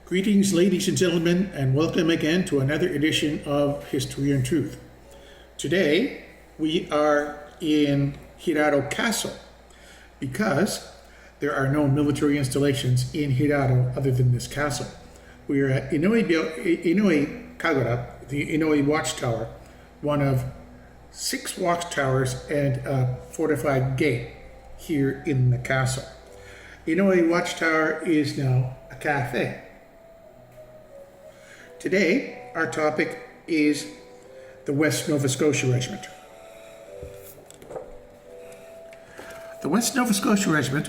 Greetings, ladies and gentlemen, and welcome again to another edition of History and Truth. Today, we are in Hirado Castle because there are no military installations in Hirado other than this castle. We are at Inoue Kagura, the Inoue Watchtower, one of 6 watchtowers and a fortified gate here in the castle. Inoue Watchtower is now a cafe. Today, our topic is the West Nova Scotia Regiment. The West Nova Scotia Regiment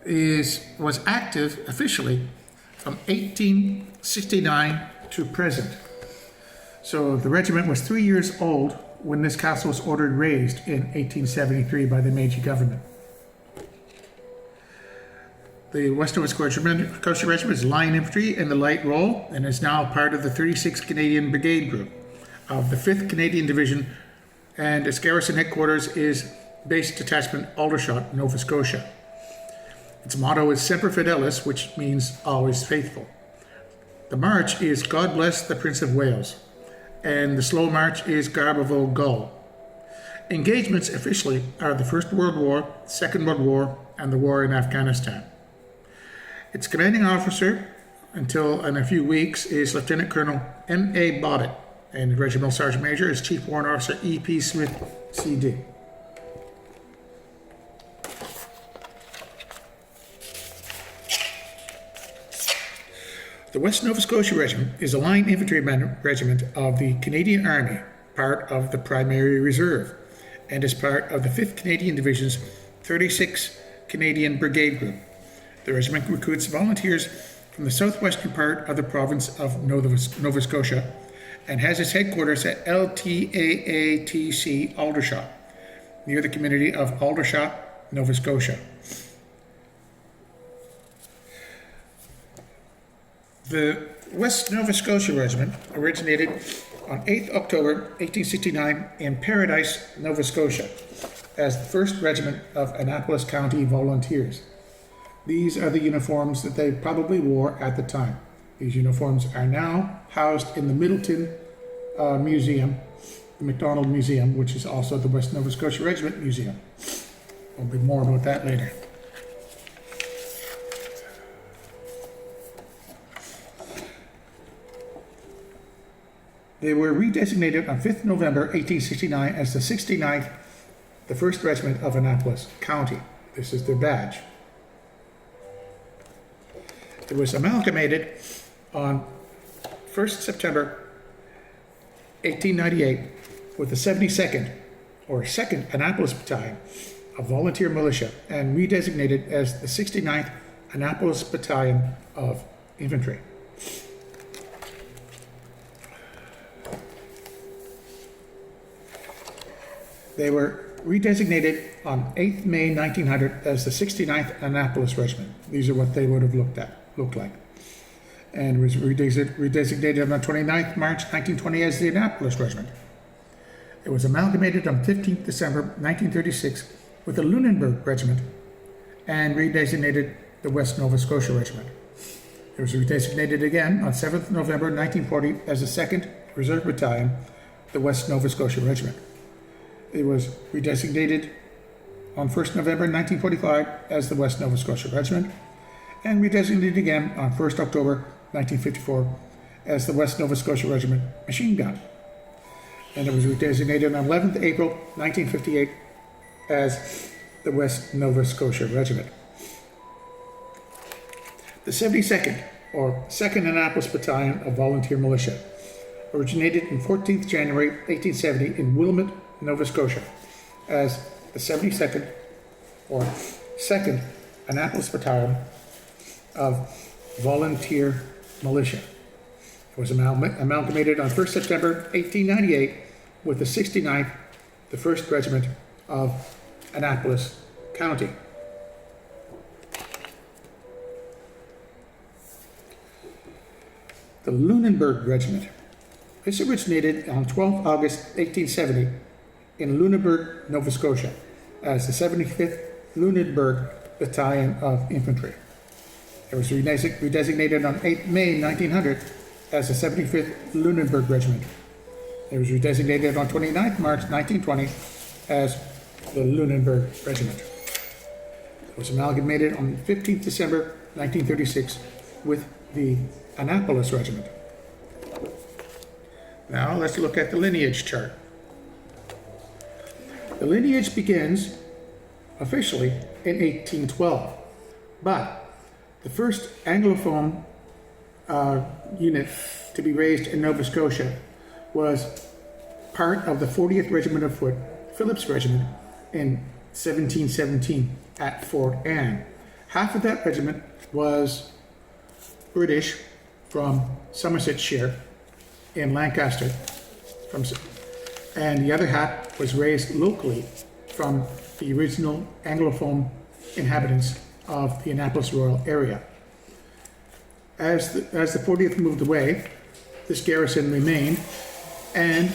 was active officially from 1869 to present. So the regiment was 3 years old when this castle was ordered razed in 1873 by the Meiji government. The West Nova Scotia Regiment is line infantry in the light roll and is now part of the 36th Canadian Brigade Group of the 5th Canadian Division, and its garrison headquarters is Base Detachment Aldershot, Nova Scotia. Its motto is Semper Fidelis, which means always faithful. The march is God Bless the Prince of Wales, and the slow march is Garbovo Gull. Engagements officially are the First World War, Second World War, and the war in Afghanistan. Its commanding officer, until in a few weeks, is Lieutenant Colonel M.A. Bodditt, and the Regimental Sergeant Major is Chief Warrant Officer E.P. Smith, C.D. The West Nova Scotia Regiment is a line infantry regiment of the Canadian Army, part of the Primary Reserve, and is part of the 5th Canadian Division's 36th Canadian Brigade Group. The regiment recruits volunteers from the southwestern part of the province of Nova Scotia and has its headquarters at LTAATC Aldershot, near the community of Aldershot, Nova Scotia. The West Nova Scotia Regiment originated on 8th October 1869 in Paradise, Nova Scotia, as the 1st Regiment of Annapolis County Volunteers. These are the uniforms that they probably wore at the time. These uniforms are now housed in the Middleton Museum, the MacDonald Museum, which is also the West Nova Scotia Regiment Museum. There'll be more about that later. They were redesignated on 5th November 1869 as the 69th, the 1st Regiment of Annapolis County. This is their badge. It was amalgamated on 1st September 1898 with the 72nd, or 2nd Annapolis Battalion of Volunteer Militia, and redesignated as the 69th Annapolis Battalion of Infantry. They were redesignated on 8th May 1900 as the 69th Annapolis Regiment. These are what they would have looked like. And was redesignated on 29th March 1920 as the Annapolis Regiment. It was amalgamated on 15th December 1936 with the Lunenburg Regiment and redesignated the West Nova Scotia Regiment. It was redesignated again on 7th November 1940 as the 2nd Reserve Battalion, the West Nova Scotia Regiment. It was redesignated on 1st November 1945 as the West Nova Scotia Regiment, and redesignated again on 1st October 1954 as the West Nova Scotia Regiment Machine Gun. And it was redesignated on 11th April 1958 as the West Nova Scotia Regiment. The 72nd, or 2nd Annapolis Battalion of Volunteer Militia, originated in 14th January 1870 in Wilmot, Nova Scotia, as the 72nd, or 2nd Annapolis Battalion of Volunteer Militia. It was amalgamated on 1st September 1898 with the 69th, the 1st Regiment of Annapolis County. The Lunenburg Regiment. This originated on 12 August 1870 in Lunenburg, Nova Scotia, as the 75th Lunenburg Battalion of Infantry. It was redesignated on 8 May 1900 as the 75th Lunenburg Regiment. It was redesignated on 29 March 1920 as the Lunenburg Regiment. It was amalgamated on 15 December 1936 with the Annapolis Regiment. Now let's look at the lineage chart. The lineage begins officially in 1812, but the first Anglophone unit to be raised in Nova Scotia was part of the 40th Regiment of Foot, Phillips Regiment, in 1717 at Fort Anne. Half of that regiment was British from Somersetshire in Lancaster, and the other half was raised locally from the original Anglophone inhabitants of the Annapolis Royal area. As the 40th moved away, this garrison remained and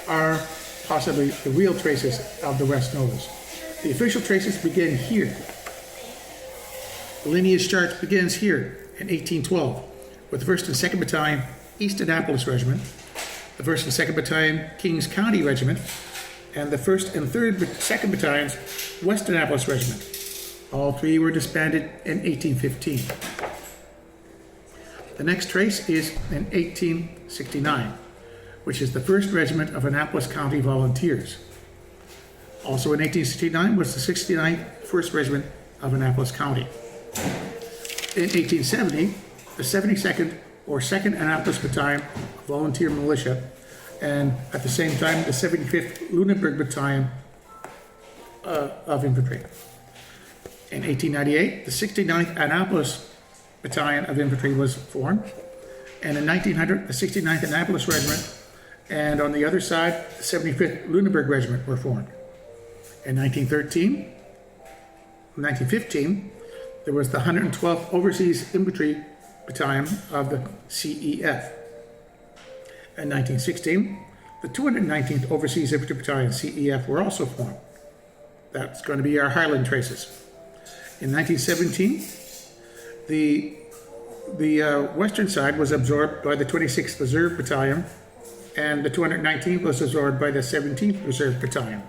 are possibly the real traces of the West Novas. The official traces begin here. The lineage chart begins here in 1812 with the 1st and 2nd Battalion East Annapolis Regiment, the 1st and 2nd Battalion Kings County Regiment, and the 1st and 2nd Battalions West Annapolis Regiment. All three were disbanded in 1815. The next trace is in 1869, which is the 1st Regiment of Annapolis County Volunteers. Also in 1869 was the 69th 1st Regiment of Annapolis County. In 1870, the 72nd or 2nd Annapolis Battalion Volunteer Militia, and at the same time the 75th Lunenburg Battalion of Infantry. In 1898, the 69th Annapolis Battalion of Infantry was formed, and in 1900, the 69th Annapolis Regiment, and on the other side, the 75th Lunenburg Regiment were formed. In 1915, there was the 112th Overseas Infantry Battalion of the CEF. In 1916, the 219th Overseas Infantry Battalion CEF were also formed. That's going to be our Highland traces. In 1917, the western side was absorbed by the 26th Reserve Battalion, and the 219th was absorbed by the 17th Reserve Battalion.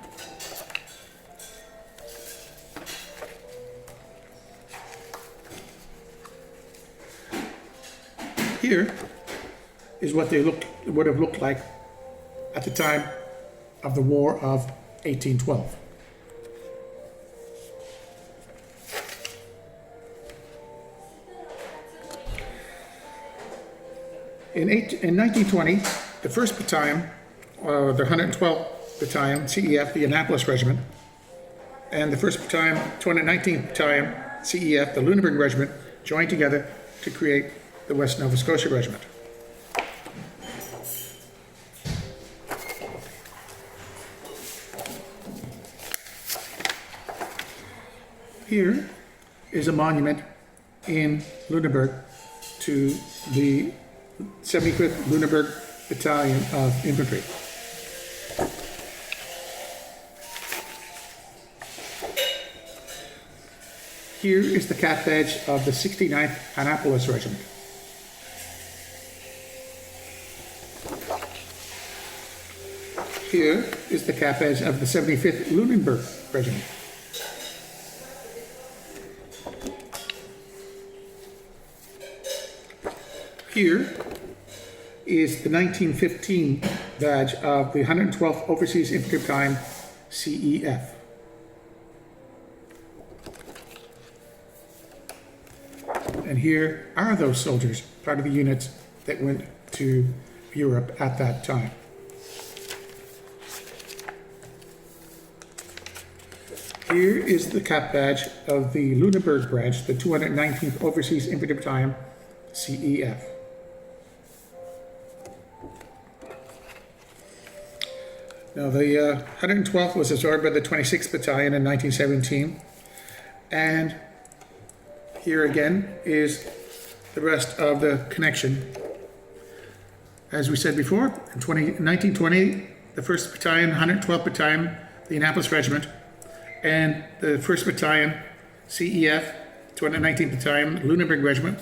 Here is what they would have looked like at the time of the War of 1812. In 1920, the 1st Battalion, the 112th Battalion, CEF, the Annapolis Regiment, and the 1st Battalion, 219th Battalion, CEF, the Lunenburg Regiment, joined together to create the West Nova Scotia Regiment. Here is a monument in Lunenburg to the 75th Lunenburg Battalion of Infantry. Here is the cap badge of the 69th Annapolis Regiment. Here is the cap badge of the 75th Lunenburg Regiment. Here is the 1915 badge of the 112th Overseas Infantry Battalion, CEF. And here are those soldiers, part of the units that went to Europe at that time. Here is the cap badge of the Lunenburg branch, the 219th Overseas Infantry Battalion, CEF. Now, the 112th was absorbed by the 26th Battalion in 1917, and here again is the rest of the connection. As we said before, in 1920, the 1st Battalion, 112th Battalion, the Annapolis Regiment, and the 1st Battalion, CEF, 219th Battalion, Lunenburg Regiment,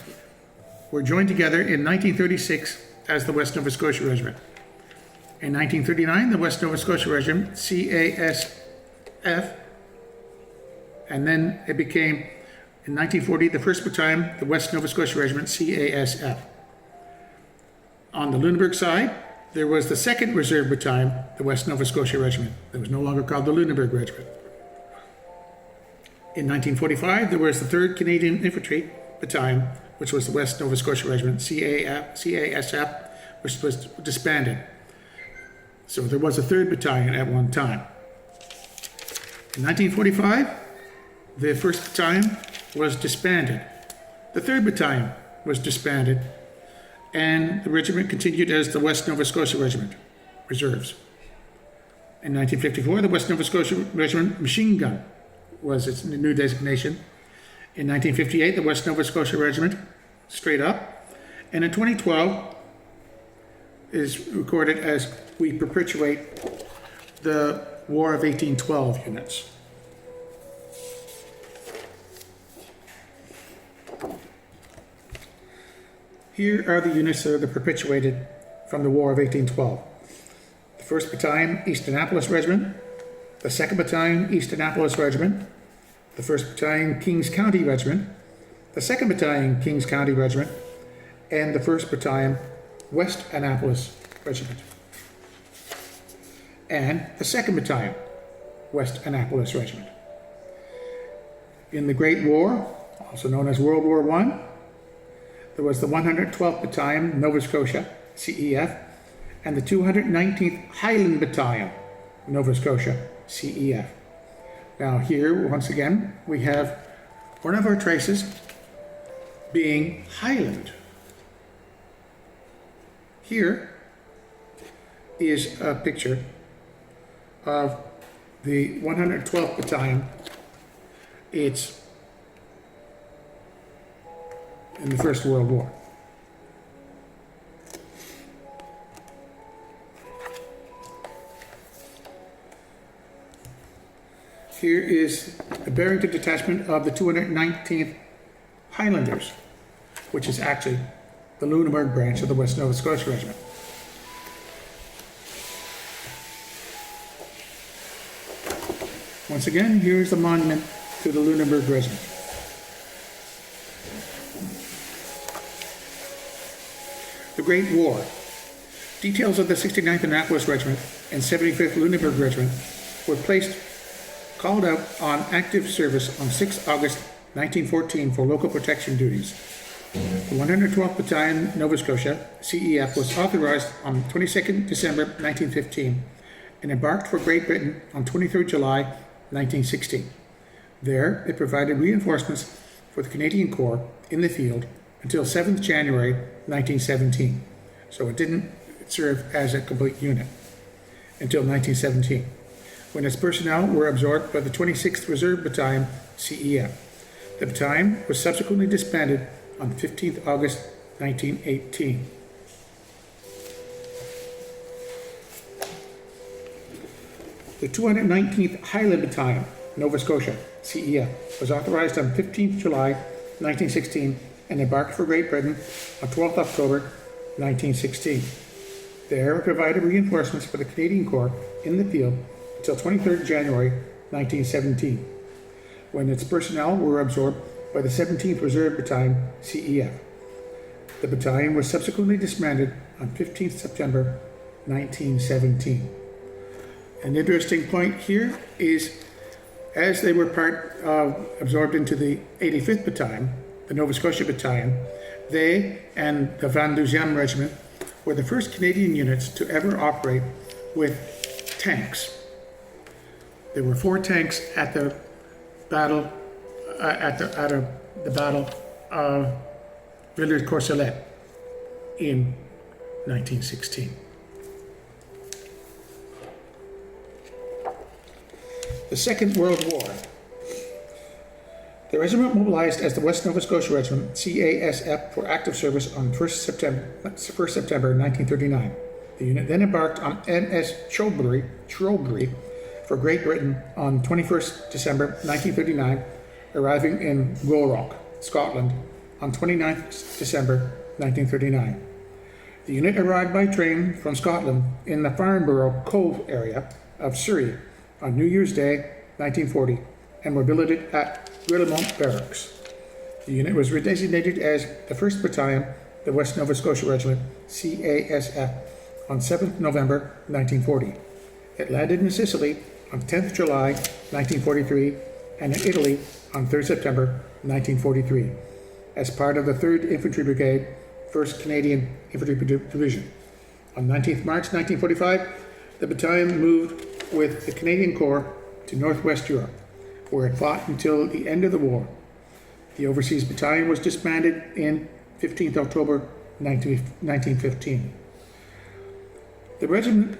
were joined together in 1936 as the West Nova Scotia Regiment. In 1939, the West Nova Scotia Regiment, CASF, and then it became, in 1940, the 1st Battalion, the West Nova Scotia Regiment, CASF. On the Lunenburg side, there was the 2nd Reserve Battalion, the West Nova Scotia Regiment. It was no longer called the Lunenburg Regiment. In 1945, there was the 3rd Canadian Infantry Battalion, which was the West Nova Scotia Regiment, CASF, which was disbanded. So there was a 3rd Battalion at one time. In 1945, the 1st Battalion was disbanded. The 3rd Battalion was disbanded, and the regiment continued as the West Nova Scotia Regiment, Reserves. In 1954, the West Nova Scotia Regiment Machine Gun was its new designation. In 1958, the West Nova Scotia Regiment, straight up. And in 2012, is recorded as we perpetuate the War of 1812 units. Here are the units that are perpetuated from the War of 1812. The 1st Battalion, East Annapolis Regiment. The 2nd Battalion, East Annapolis Regiment. The 1st Battalion, Kings County Regiment. The 2nd Battalion, Kings County Regiment. And the 1st Battalion, West Annapolis Regiment. And the 2nd Battalion, West Annapolis Regiment. In the Great War, also known as World War I, there was the 112th Battalion, Nova Scotia, CEF, and the 219th Highland Battalion, Nova Scotia, CEF. Now here, once again, we have one of our traces being Highland. Here is a picture of the 112th Battalion. It's in the First World War. Here is the Barrington detachment of the 219th Highlanders, which is actually the Lunenburg branch of the West Nova Scotia Regiment. Once again, here's the monument to the Lunenburg Regiment. The Great War. Details of the 69th Annapolis Regiment and 75th Lunenburg Regiment were called out on active service on 6 August 1914 for local protection duties. The 112th Battalion, Nova Scotia, CEF, was authorized on 22nd December 1915 and embarked for Great Britain on 23rd July 1916. There, it provided reinforcements for the Canadian Corps in the field until 7th January 1917. So it didn't serve as a complete unit until 1917, when its personnel were absorbed by the 26th Reserve Battalion, CEF. The battalion was subsequently disbanded on 15th August 1918. The 219th Highland Battalion, Nova Scotia, CEF, was authorized on 15th July 1916 and embarked for Great Britain on 12th October 1916. There, it provided reinforcements for the Canadian Corps in the field until 23rd January 1917, when its personnel were absorbed by the 17th Reserve Battalion, CEF. The battalion was subsequently disbanded on 15th September 1917. An interesting point here is, as they were absorbed into the 85th Battalion, the Nova Scotia Battalion, they and the 22nd Regiment were the first Canadian units to ever operate with tanks. There were 4 tanks at the battle the Battle of Villers-Courcelette in 1916. The Second World War. The regiment mobilized as the West Nova Scotia Regiment, CASF, for active service on 1st September 1939. The unit then embarked on MS Shrewsbury for Great Britain on 21st December 1939, arriving in Gourock. Scotland, on 29th December 1939. The unit arrived by train from Scotland in the Farnborough Cove area of Surrey on New Year's Day 1940 and were billeted at Guillemont Barracks. The unit was redesignated as the 1st Battalion, the West Nova Scotia Regiment, CASF, on 7th November 1940. It landed in Sicily on 10th July 1943 and in Italy on 3rd September 1943 as part of the 3rd Infantry Brigade, 1st Canadian Infantry Division. On 19th March 1945, the battalion moved with the Canadian Corps to Northwest Europe, where it fought until the end of the war. The Overseas Battalion was disbanded in 15th October 1915. The regiment,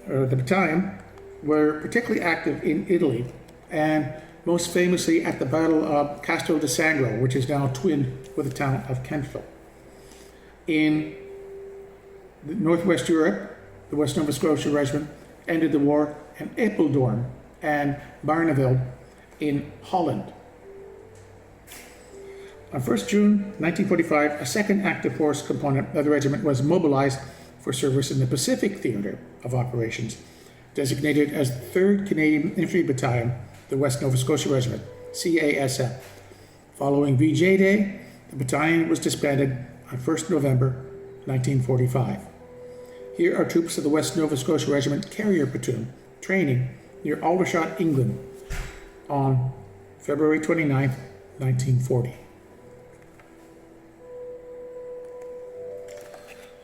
or the battalion, were particularly active in Italy, and most famously at the Battle of Castel di Sangro, which is now twinned with the town of Kentville. In Northwest Europe, the West Nova Scotia Regiment ended the war at Apeldoorn and Barneveld in Holland. On 1st June 1945, a second active force component of the regiment was mobilized for service in the Pacific Theater of Operations, designated as the 3rd Canadian Infantry Battalion, the West Nova Scotia Regiment, CASF. Following VJ Day, the battalion was disbanded on 1st November 1945. Here are troops of the West Nova Scotia Regiment Carrier Platoon training near Aldershot, England on February 29, 1940.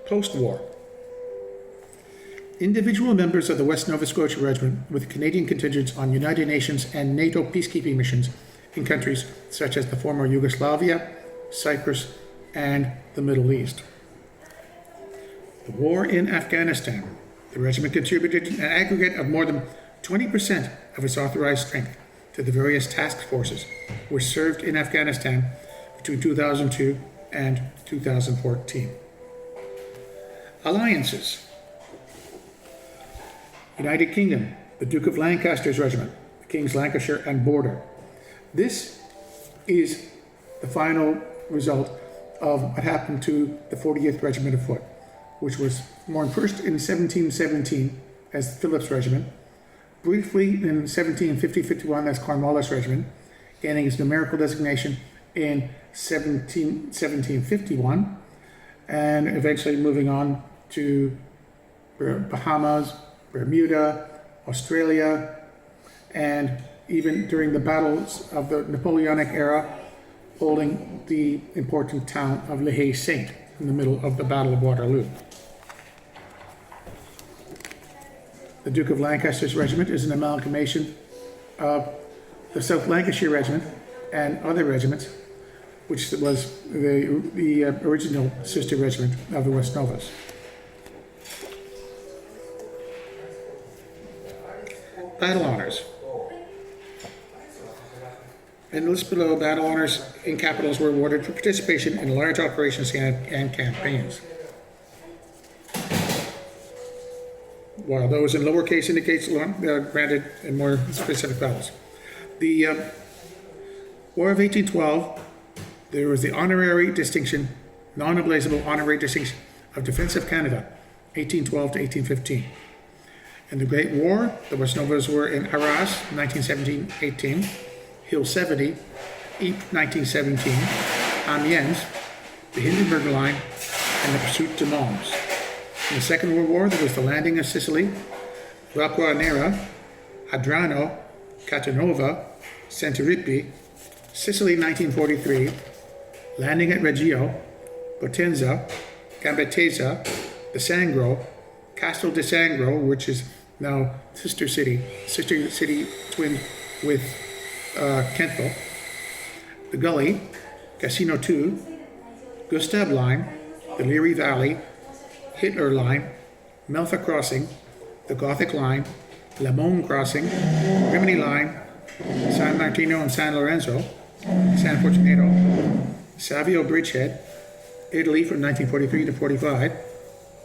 Post-war. Individual members of the West Nova Scotia Regiment with Canadian contingents on United Nations and NATO peacekeeping missions in countries such as the former Yugoslavia, Cyprus, and the Middle East. The war in Afghanistan. The regiment contributed an aggregate of more than 20% of its authorized strength to the various task forces which served in Afghanistan between 2002 and 2014. Alliances. United Kingdom, the Duke of Lancaster's Regiment, the King's Lancashire and Border. This is the final result of what happened to the 40th Regiment of Foot, which was born first in 1717 as the Phillips Regiment, briefly in 1750-51 as Cornwallis Regiment, gaining its numerical designation in 1751, and eventually moving on to Bahamas, Bermuda, Australia, and even during the battles of the Napoleonic era, holding the important town of Le Haye-Saint in the middle of the Battle of Waterloo. The Duke of Lancaster's Regiment is an amalgamation of the South Lancashire Regiment and other regiments, which was the original sister regiment of the West Novas. Battle honors. And the list below, battle honors in capitals were awarded for participation in large operations and campaigns, while those in lowercase indicates granted in more specific battles. The War of 1812, there was the honorary distinction, non-ablazeable honorary distinction of Defence of Canada, 1812 to 1815. In the Great War, the West Novas were in Arras, 1917-18, Hill 70, Ypres, 1917, Amiens, the Hindenburg Line, and the pursuit to Mons. In the Second World War, there was the landing of Sicily, Rocca Nera, Adrano, Catanova, Centuripe, Sicily, 1943, landing at Reggio, Potenza, Gambetesa, the Sangro, Castel di Sangro, which is now sister city twinned with Kentville, the Gully, Casino 2, Gustav Line, the Leary Valley, Hitler Line, Melfa Crossing, the Gothic Line, Lamone Crossing, Rimini Line, San Martino and San Lorenzo, San Fortunato, Savio Bridgehead, Italy from 1943 to 45,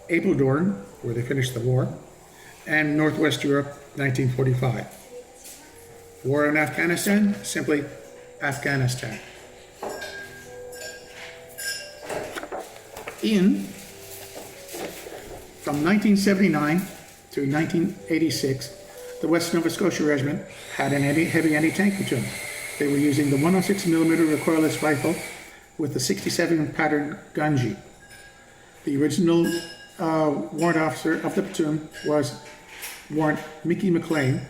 Apeldoorn, where they finished the war, and Northwest Europe, 1945. War in Afghanistan, simply Afghanistan. From 1979 to 1986, the West Nova Scotia Regiment had an heavy anti-tank platoon. They were using the 106mm recoilless rifle with the 67 pattern gun jeep. The original warrant officer of the platoon was Warrant Mickey McLean,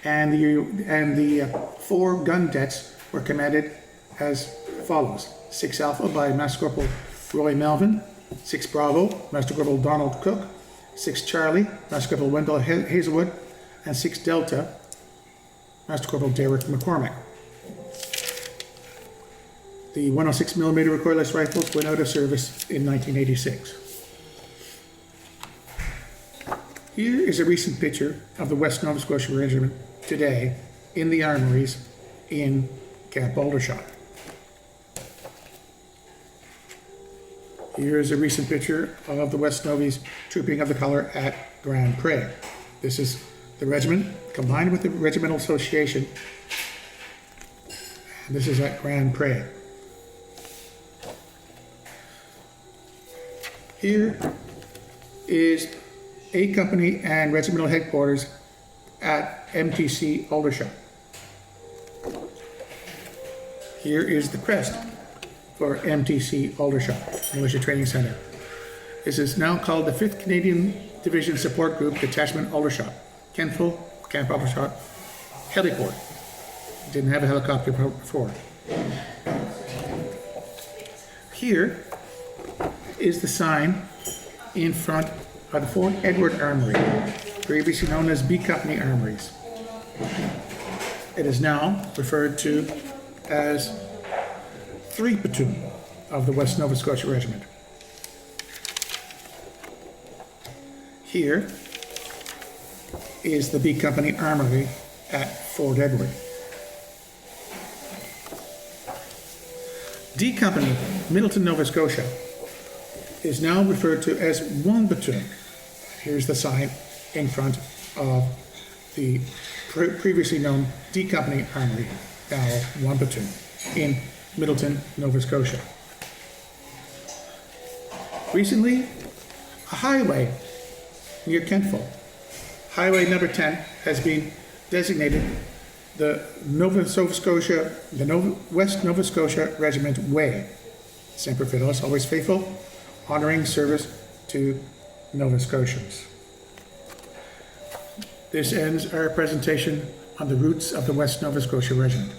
and the 4 gun dets were commanded as follows: 6 Alpha by Master Corporal Roy Melvin, 6 Bravo, Master Corporal Donald Cook, 6 Charlie, Master Corporal Wendell Hazelwood, and 6 Delta, Master Corporal Derek McCormick. The 106mm recoilless rifles went out of service in 1986. Here is a recent picture of the West Nova Scotia Regiment today in the armories in Camp Aldershot. Here is a recent picture of the West Novies trooping of the colour at Grand Pre. This is the regiment combined with the Regimental Association. And this is at Grand Pre. Here is A Company and Regimental Headquarters at MTC Aldershot. Here is the crest for MTC Aldershot, Militia Training Centre. This is now called the 5th Canadian Division Support Group, Detachment Aldershot, Kenful, Camp Aldershot, Heliport. Didn't have a helicopter before. Here is the sign in front of the Fort Edward Armory, previously known as B Company Armories. It is now referred to as 3 Platoon of the West Nova Scotia Regiment. Here is the B Company Armory at Fort Edward. D Company, Middleton, Nova Scotia, is now referred to as 1 Platoon. Here's the sign in front of the previously known D Company Armory, now 1 Platoon, in Middleton, Nova Scotia. Recently, a highway near Kentville, Highway number 10, has been designated the West Nova Scotia Regiment Way. Semper Fidelis, always faithful, honoring service to Nova Scotians. This ends our presentation on the roots of the West Nova Scotia Regiment.